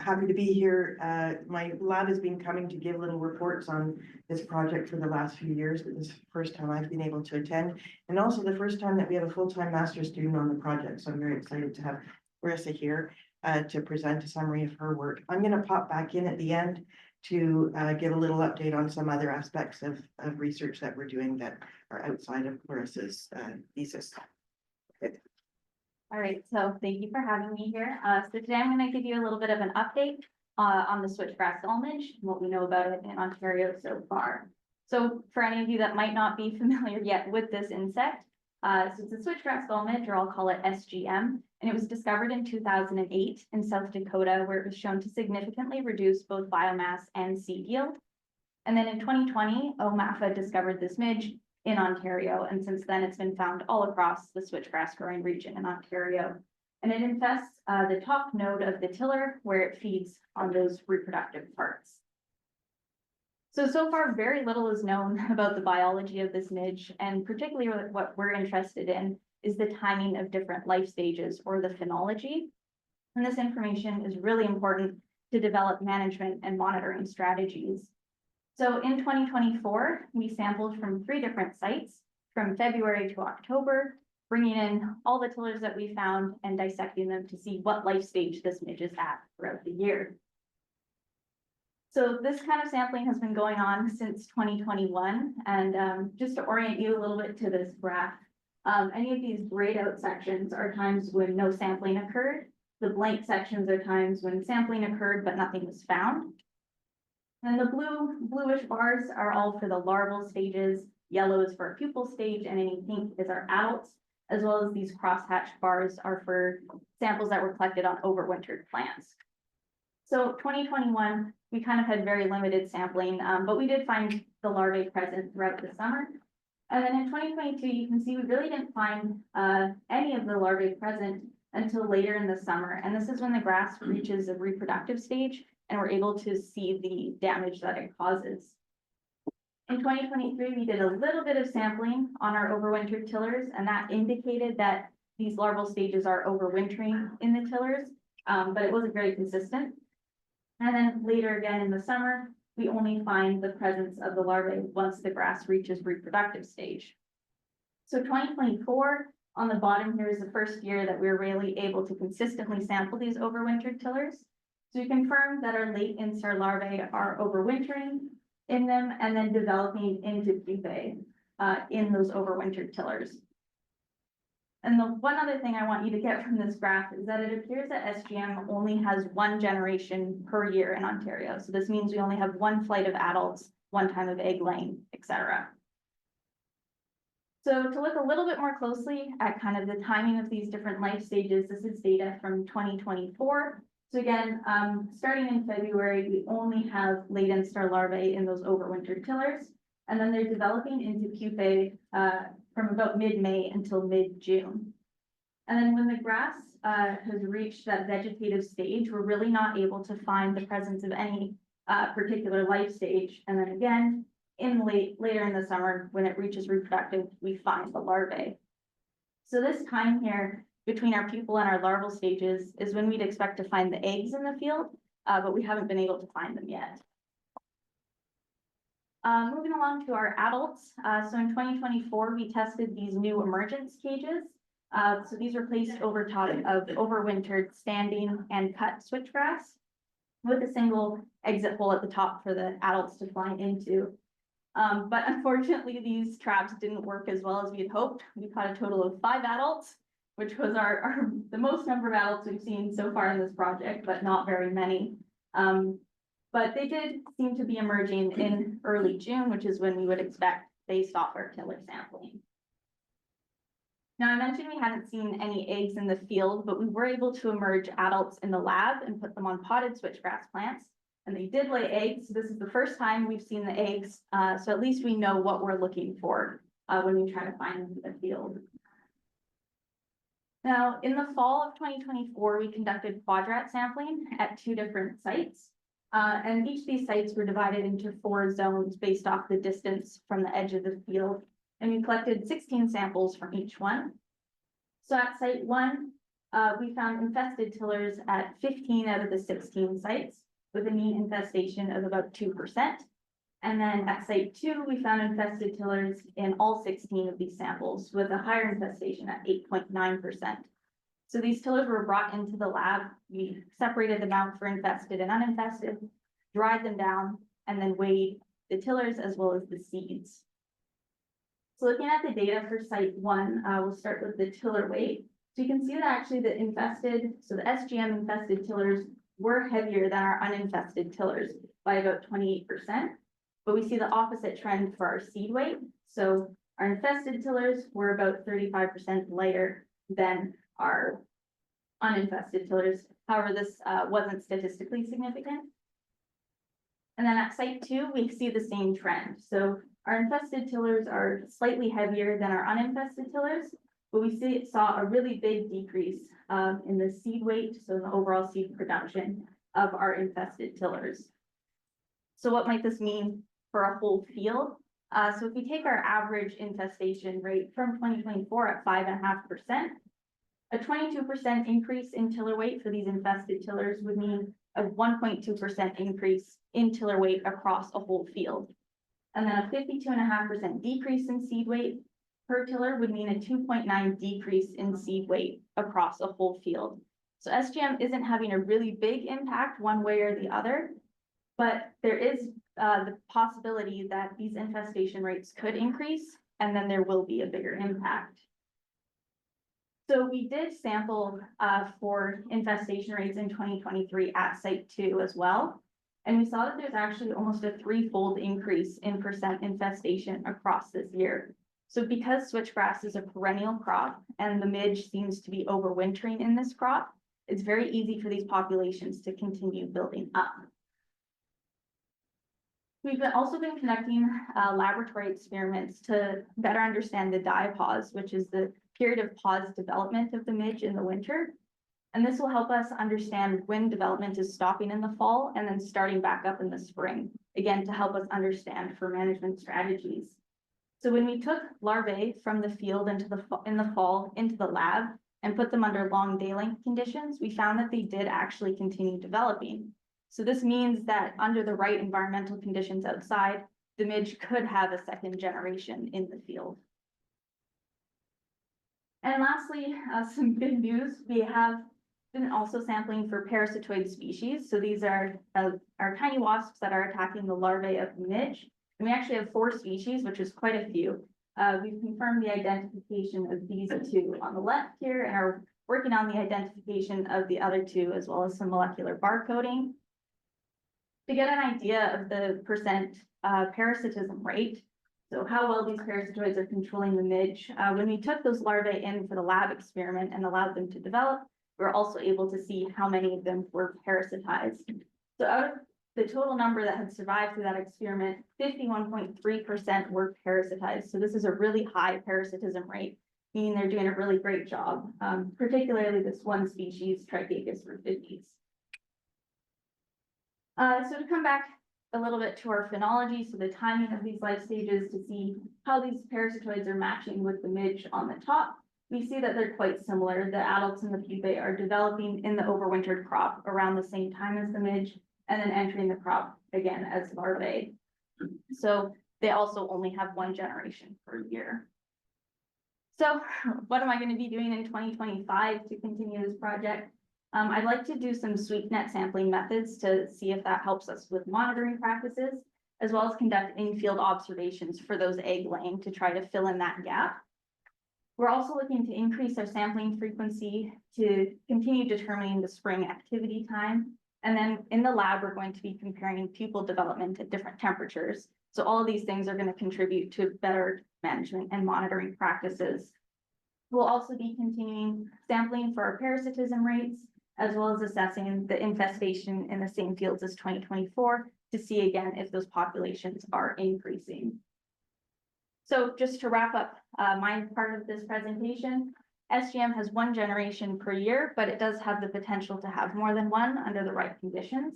happy to be here. My lab has been coming to give little reports on this project for the last few years, but this is the first time I've been able to attend, and also the first time that we have a full-time master's student on the project. So I'm very excited to have Clarissa here to present a summary of her work. I'm going to pop back in at the end to give a little update on some other aspects of research that we're doing that are outside of Clarissa's thesis. All right, so thank you for having me here. So today I'm going to give you a little bit of an update on the Switchgrass Gall Midge and what we know about it in Ontario so far. So for any of you that might not be familiar yet with this insect, so it's a Switchgrass Gall Midge, or I'll call it SGM, and it was discovered in 2008 in South Dakota, where it was shown to significantly reduce both biomass and seed yield. And then in 2020, OMAFA discovered this midge in Ontario, and since then it's been found all across the switchgrass growing region in Ontario. And it infests the top node of the tiller, where it feeds on those reproductive parts. So far, very little is known about the biology of this midge, and particularly what we're interested in is the timing of different life stages, or the phenology. And this information is really important to develop management and monitoring strategies. So in 2024, we sampled from 3 different sites from February to October, bringing in all the tillers that we found and dissecting them to see what life stage this midge is at throughout the year. So this kind of sampling has been going on since 2021. And just to orient you a little bit to this graph, any of these grayed out sections are times when no sampling occurred. The blank sections are times when sampling occurred, but nothing was found. And the bluish bars are all for the larval stages, yellow is for a pupal stage, and any pink is our adults, as well as these crosshatched bars are for samples that were collected on overwintered plants. So 2021, we kind of had very limited sampling, but we did find the larvae present throughout the summer. And then in 2022, you can see we really didn't find any of the larvae present until later in the summer. And this is when the grass reaches a reproductive stage and we're able to see the damage that it causes. In 2023, we did a little bit of sampling on our overwintered tillers, and that indicated that these larval stages are overwintering in the tillers, but it wasn't very consistent. And then later again in the summer, we only find the presence of the larvae once the grass reaches reproductive stage. So 2024, on the bottom here, is the first year that we were really able to consistently sample these overwintered tillers. So we confirmed that our late instar larvae are overwintering in them and then developing into pupae in those overwintered tillers. And the one other thing I want you to get from this graph is that it appears that SGM only has 1 generation per year in Ontario. So this means we only have 1 flight of adults, 1 time of egg laying, etc. So to look a little bit more closely at kind of the timing of these different life stages, this is data from 2024. So again, starting in February, we only have late instar larvae in those overwintered tillers, and then they're developing into pupae from about mid-May until mid-June. And then when the grass has reached that vegetative stage, we're really not able to find the presence of any particular life stage. And then again, later in the summer, when it reaches reproductive, we find the larvae. So this time here between our pupal and our larval stages is when we'd expect to find the eggs in the field, but we haven't been able to find them yet. Moving along to our adults. So in 2024, we tested these new emergence cages. So these were placed over top of overwintered standing and cut switchgrass with a single exit hole at the top for the adults to fly into. But unfortunately, these traps didn't work as well as we had hoped. We caught a total of 5 adults, which was the most number of adults we've seen so far in this project, but not very many. But they did seem to be emerging in early June, which is when we would expect based off our tiller sampling. Now, I mentioned we hadn't seen any eggs in the field, but we were able to emerge adults in the lab and put them on potted switchgrass plants. And they did lay eggs. So this is the first time we've seen the eggs. So at least we know what we're looking for when we try to find them in the field. Now, in the fall of 2024, we conducted quadrat sampling at 2 different sites. And each of these sites were divided into 4 zones based off the distance from the edge of the field. And we collected 16 samples from each one. So at site 1, we found infested tillers at 15 out of the 16 sites with a mean infestation of about 2%. And then at site 2, we found infested tillers in all 16 of these samples with a higher infestation at 8.9%. So these tillers were brought into the lab. We separated them out for infested and uninfested, dried them down, and then weighed the tillers as well as the seeds. So looking at the data for site 1, we'll start with the tiller weight. So you can see that actually the infested, so the SGM infested tillers were heavier than our uninfested tillers by about 28%. But we see the opposite trend for our seed weight. So our infested tillers were about 35% lighter than our uninfested tillers. However, this wasn't statistically significant. And then at site 2, we see the same trend. So our infested tillers are slightly heavier than our uninfested tillers, but we saw a really big decrease in the seed weight, so in the overall seed production of our infested tillers. So what might this mean for a whole field? So if we take our average infestation rate from 2024 at 5.5%, a 22% increase in tiller weight for these infested tillers would mean a 1.2% increase in tiller weight across a whole field. And then a 52.5% decrease in seed weight per tiller would mean a 2.9 decrease in seed weight across a whole field. So SGM isn't having a really big impact one way or the other, but there is the possibility that these infestation rates could increase, and then there will be a bigger impact. So we did sample for infestation rates in 2023 at site 2 as well. And we saw that there's actually almost a 3-fold increase in percent infestation across this year. So because switchgrass is a perennial crop and the midge seems to be overwintering in this crop, it's very easy for these populations to continue building up. We've also been conducting laboratory experiments to better understand the diapause, which is the period of pause development of the midge in the winter. And this will help us understand when development is stopping in the fall and then starting back up in the spring, again, to help us understand for management strategies. So when we took larvae from the field in the fall into the lab and put them under long day length conditions, we found that they did actually continue developing. So this means that under the right environmental conditions outside, the midge could have a second generation in the field. And lastly, some good news. We have been also sampling for parasitoid species. So these are our tiny wasps that are attacking the larvae of the midge. And we actually have 4 species, which is quite a few. We've confirmed the identification of these 2 on the left here and are working on the identification of the other 2, as well as some molecular barcoding. To get an idea of the percent parasitism rate, so how well these parasitoids are controlling the midge, when we took those larvae in for the lab experiment and allowed them to develop, we were also able to see how many of them were parasitized. So out of the total number that had survived through that experiment, 51.3% were parasitized. So this is a really high parasitism rate, meaning they're doing a really great job, particularly this one species, Trichechis rufidis. So to come back a little bit to our phenology, so the timing of these life stages to see how these parasitoids are matching with the midge on the top, we see that they're quite similar. The adults and the pupae are developing in the overwintered crop around the same time as the midge, and then entering the crop again as larvae. So they also only have 1 generation per year. So what am I going to be doing in 2025 to continue this project? I'd like to do some sweep net sampling methods to see if that helps us with monitoring practices, as well as conduct in-field observations for those egg laying to try to fill in that gap. We're also looking to increase our sampling frequency to continue determining the spring activity time. And then in the lab, we're going to be comparing pupal development at different temperatures. So all of these things are going to contribute to better management and monitoring practices. We'll also be continuing sampling for our parasitism rates, as well as assessing the infestation in the same fields as 2024 to see again if those populations are increasing. So just to wrap up my part of this presentation, SGM has 1 generation per year, but it does have the potential to have more than 1 under the right conditions.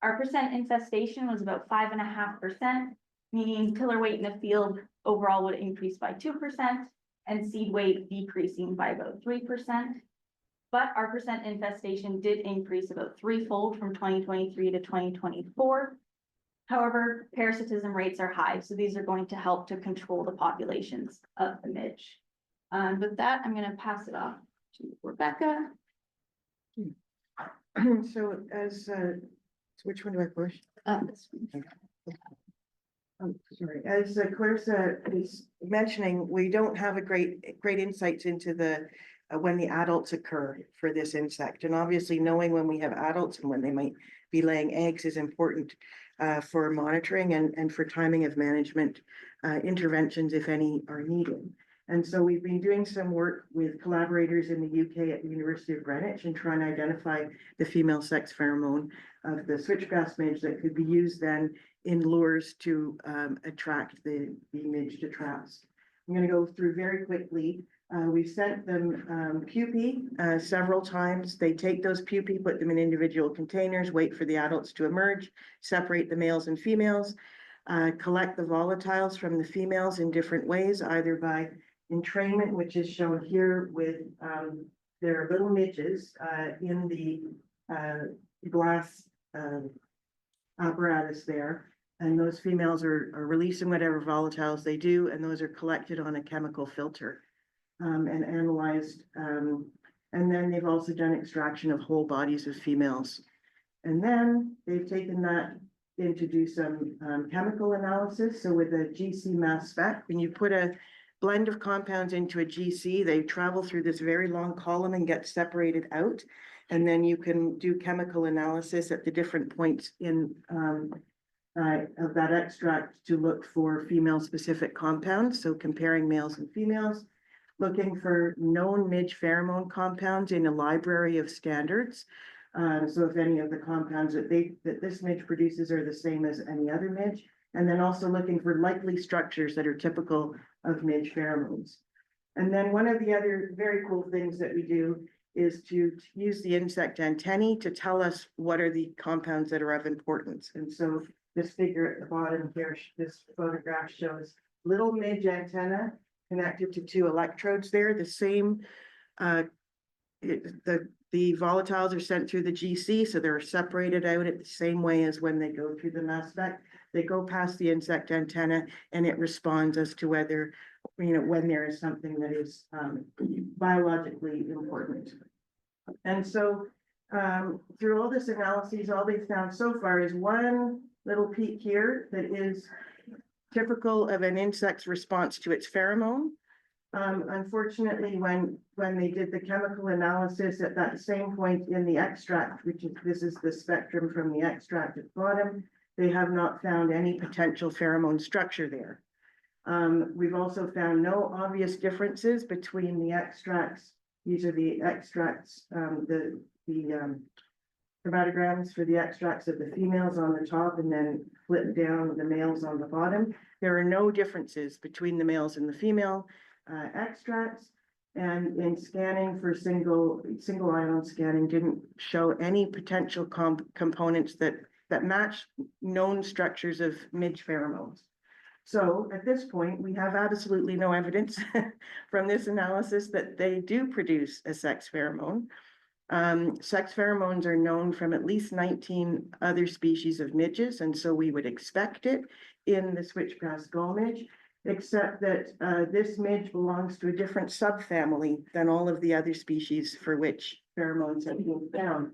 Our percent infestation was about 5.5%, meaning tiller weight in the field overall would increase by 2%, and seed weight decreasing by about 3%. But our percent infestation did increase about threefold from 2023 to 2024. However, parasitism rates are high, so these are going to help to control the populations of the midge. With that, I'm gonna pass it off to Rebecca. So as, so which one do I push? This one. Oh, sorry, as Clarissa is mentioning, we don't have a great insights into the when the adults occur for this insect. And obviously knowing when we have adults and when they might be laying eggs is important for monitoring and for timing of management interventions, if any, are needed. And so we've been doing some work with collaborators in the UK at the University of Greenwich and trying to identify the female sex pheromone of the switchgrass midge that could be used then in lures to attract the midge to traps. I'm going to go through very quickly. We've sent them pupae several times. They take those pupae, put them in individual containers, wait for the adults to emerge, separate the males and females, collect the volatiles from the females in different ways, either by entrainment, which is shown here with their little midges in the glass apparatus there. And those females are releasing whatever volatiles they do, and those are collected on a chemical filter and analyzed. And then they've also done extraction of whole bodies of females. And then they've taken that in to do some chemical analysis. So with a GC mass spec, when you put a blend of compounds into a GC, they travel through this very long column and get separated out. And then you can do chemical analysis at the different points in of that extract to look for female specific compounds. So comparing males and females, looking for known midge pheromone compounds in a library of standards. So if any of the compounds that this midge produces are the same as any other midge, and then also looking for likely structures that are typical of midge pheromones. And then one of the other very cool things that we do is to use the insect antennae to tell us what are the compounds that are of importance. And so this figure at the bottom here, this photograph shows little midge antenna connected to two electrodes there, the same, the volatiles are sent through the GC, so they're separated out at the same way as when they go through the mass spec. They go past the insect antenna and it responds as to whether, when there is something that is biologically important. And so through all this analysis, all they've found so far is one little peak here that is typical of an insect's response to its pheromone. Unfortunately, when they did the chemical analysis at that same point in the extract, this is the spectrum from the extract at the bottom, they have not found any potential pheromone structure there. We've also found no obvious differences between the extracts. These are the extracts, the chromatograms for the extracts of the females on the top and then flip down the males on the bottom. There are no differences between the males and the female extracts, and in scanning for single ion scanning didn't show any potential components that match known structures of midge pheromones. So at this point, we have absolutely no evidence from this analysis that they do produce a sex pheromone. Sex pheromones are known from at least 19 other species of midges, and so we would expect it in the switchgrass gall midge, except that this midge belongs to a different subfamily than all of the other species for which pheromones have been found.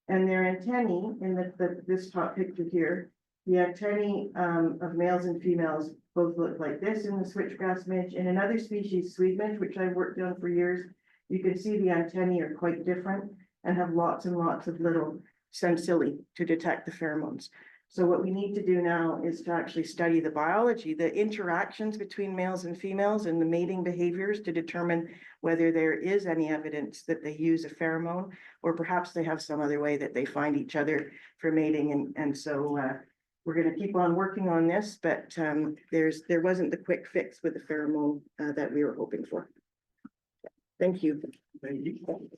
And their antennae, in this top picture here, the antennae of males and females both look like this in the switchgrass midge. In another species, Swede midge, which I've worked on for years, you can see the antennae are quite different and have lots and lots of little sensillae to detect the pheromones. So what we need to do now is to actually study the biology, the interactions between males and females and the mating behaviors to determine whether there is any evidence that they use a pheromone, or perhaps they have some other way that they find each other for mating. And so we're going to keep on working on this, but there wasn't the quick fix with the pheromone that we were hoping for. Thank you. Thank you.